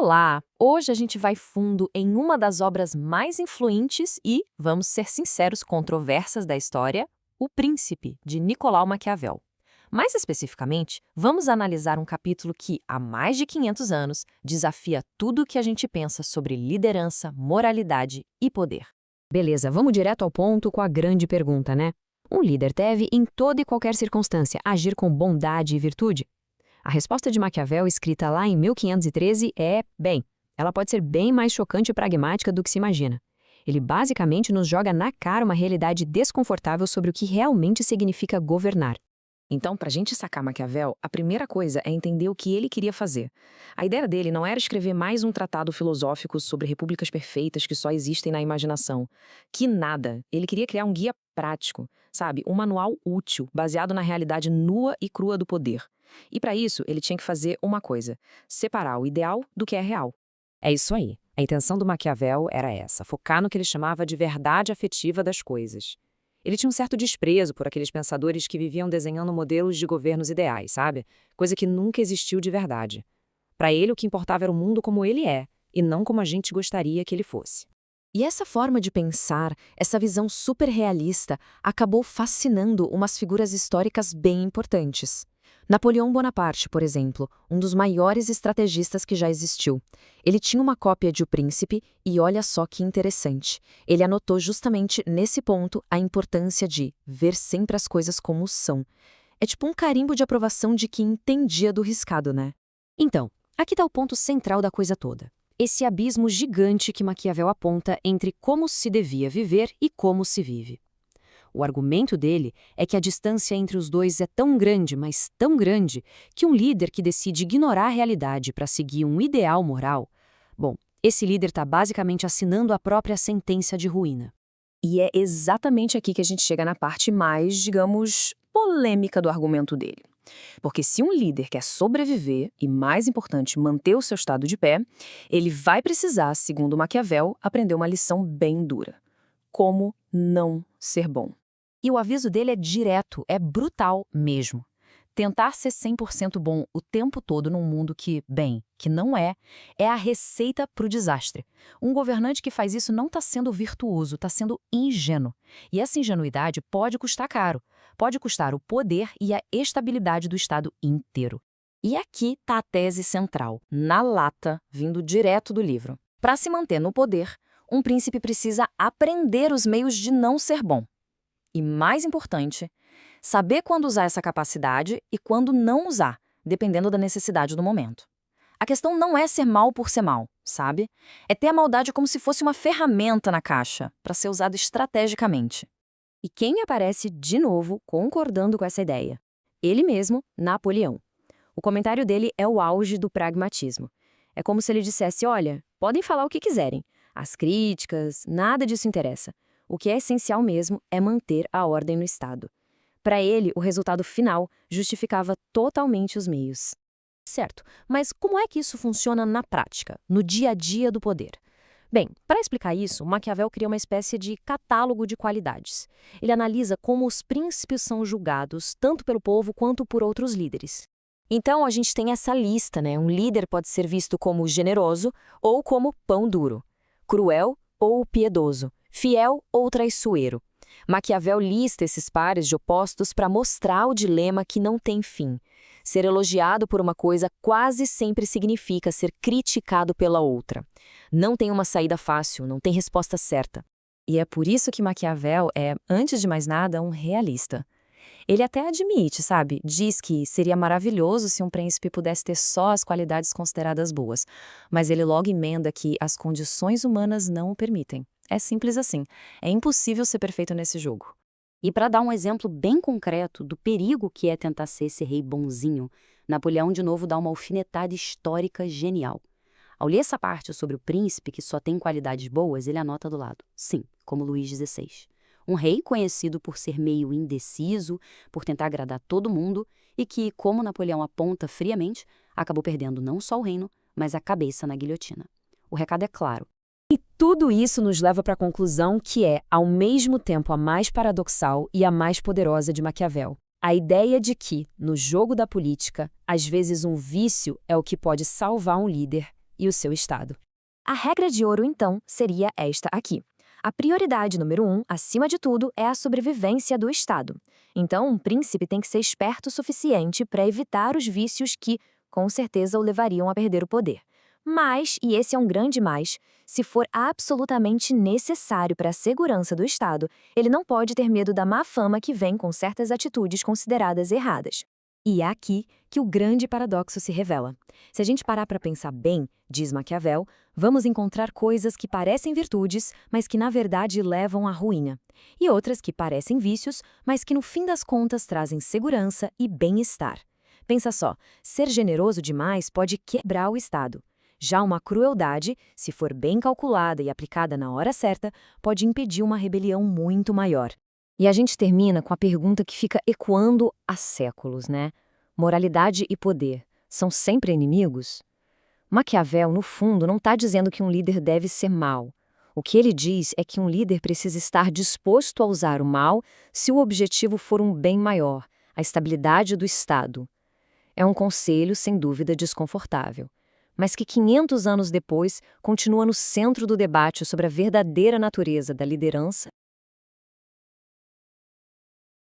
Olá! Hoje a gente vai fundo em uma das obras mais influentes e, vamos ser sinceros, controversas da história, O Príncipe, de Nicolau Maquiavel. Mais especificamente, vamos analisar um capítulo que, há mais de 500 anos, desafia tudo o que a gente pensa sobre liderança, moralidade e poder. Beleza, vamos direto ao ponto com a grande pergunta, né? Um líder deve, em toda e qualquer circunstância, agir com bondade e virtude? A resposta de Maquiavel, escrita lá em 1513, bem, ela pode ser bem mais chocante e pragmática do que se imagina. Ele basicamente nos joga na cara uma realidade desconfortável sobre o que realmente significa governar. Então, para a gente sacar Maquiavel, a primeira coisa é entender o que ele queria fazer. A ideia dele não era escrever mais um tratado filosófico sobre repúblicas perfeitas que só existem na imaginação. Que nada! Ele queria criar um guia prático, sabe? Um manual útil, baseado na realidade nua e crua do poder. E para isso, ele tinha que fazer uma coisa: separar o ideal do que é real. É isso aí. A intenção do Maquiavel era essa, focar no que ele chamava de verdade afetiva das coisas. Ele tinha um certo desprezo por aqueles pensadores que viviam desenhando modelos de governos ideais, sabe? Coisa que nunca existiu de verdade. Para ele, o que importava era o mundo como ele é, e não como a gente gostaria que ele fosse. E essa forma de pensar, essa visão super realista, acabou fascinando umas figuras históricas bem importantes. Napoleão Bonaparte, por exemplo, um dos maiores estrategistas que já existiu. Ele tinha uma cópia de O Príncipe e olha só que interessante. Ele anotou justamente nesse ponto a importância de ver sempre as coisas como são. É tipo um carimbo de aprovação de quem entendia do riscado, né? Então, aqui está o ponto central da coisa toda. Esse abismo gigante que Maquiavel aponta entre como se devia viver e como se vive. O argumento dele é que a distância entre os dois é tão grande, mas tão grande, que um líder que decide ignorar a realidade para seguir um ideal moral, bom, esse líder está basicamente assinando a própria sentença de ruína. E é exatamente aqui que a gente chega na parte mais, digamos, polêmica do argumento dele. Porque se um líder quer sobreviver e, mais importante, manter o seu estado de pé, ele vai precisar, segundo Maquiavel, aprender uma lição bem dura: como não ser bom. E o aviso dele é direto, é brutal mesmo. Tentar ser 100% bom o tempo todo num mundo que, bem, que não é a receita para o desastre. Um governante que faz isso não está sendo virtuoso, está sendo ingênuo. E essa ingenuidade pode custar caro. Pode custar o poder e a estabilidade do Estado inteiro. E aqui está a tese central, na lata, vindo direto do livro. Para se manter no poder, um príncipe precisa aprender os meios de não ser bom. E, mais importante, saber quando usar essa capacidade e quando não usar, dependendo da necessidade do momento. A questão não é ser mal por ser mal, sabe? É ter a maldade como se fosse uma ferramenta na caixa, para ser usada estrategicamente. E quem aparece de novo concordando com essa ideia? Ele mesmo, Napoleão. O comentário dele é o auge do pragmatismo. É como se ele dissesse: olha, podem falar o que quiserem. As críticas, nada disso interessa. O que é essencial mesmo é manter a ordem no Estado. Para ele, o resultado final justificava totalmente os meios. Certo, mas como é que isso funciona na prática, no dia a dia do poder? Bem, para explicar isso, Maquiavel cria uma espécie de catálogo de qualidades. Ele analisa como os príncipes são julgados, tanto pelo povo quanto por outros líderes. Então, a gente tem essa lista, né? Um líder pode ser visto como generoso ou como pão duro, cruel ou piedoso, fiel ou traiçoeiro. Maquiavel lista esses pares de opostos para mostrar o dilema que não tem fim. Ser elogiado por uma coisa quase sempre significa ser criticado pela outra. Não tem uma saída fácil, não tem resposta certa. E é por isso que Maquiavel é, antes de mais nada, um realista. Ele até admite, sabe? Diz que seria maravilhoso se um príncipe pudesse ter só as qualidades consideradas boas. Mas ele logo emenda que as condições humanas não o permitem. É simples assim. É impossível ser perfeito nesse jogo. E para dar um exemplo bem concreto do perigo que é tentar ser esse rei bonzinho, Napoleão de novo dá uma alfinetada histórica genial. Ao ler essa parte sobre o príncipe que só tem qualidades boas, ele anota do lado: sim, como Luís XVI. Um rei conhecido por ser meio indeciso, por tentar agradar todo mundo e que, como Napoleão aponta friamente, acabou perdendo não só o reino, mas a cabeça na guilhotina. O recado é claro. E tudo isso nos leva para a conclusão que é, ao mesmo tempo, a mais paradoxal e a mais poderosa de Maquiavel. A ideia de que, no jogo da política, às vezes um vício é o que pode salvar um líder, e o seu Estado. A regra de ouro, então, seria esta aqui. A prioridade número 1, acima de tudo, é a sobrevivência do Estado. Então, um príncipe tem que ser esperto o suficiente para evitar os vícios que, com certeza, o levariam a perder o poder. Mas, e esse é um grande mas, se for absolutamente necessário para a segurança do Estado, ele não pode ter medo da má fama que vem com certas atitudes consideradas erradas. E é aqui que o grande paradoxo se revela. Se a gente parar para pensar bem, diz Maquiavel, vamos encontrar coisas que parecem virtudes, mas que na verdade levam à ruína. E outras que parecem vícios, mas que no fim das contas trazem segurança e bem-estar. Pensa só, ser generoso demais pode quebrar o Estado. Já uma crueldade, se for bem calculada e aplicada na hora certa, pode impedir uma rebelião muito maior. E a gente termina com a pergunta que fica ecoando há séculos, né? Moralidade e poder são sempre inimigos? Maquiavel, no fundo, não está dizendo que um líder deve ser mau. O que ele diz é que um líder precisa estar disposto a usar o mal se o objetivo for um bem maior, a estabilidade do Estado. É um conselho, sem dúvida, desconfortável, mas que 500 anos depois continua no centro do debate sobre a verdadeira natureza da liderança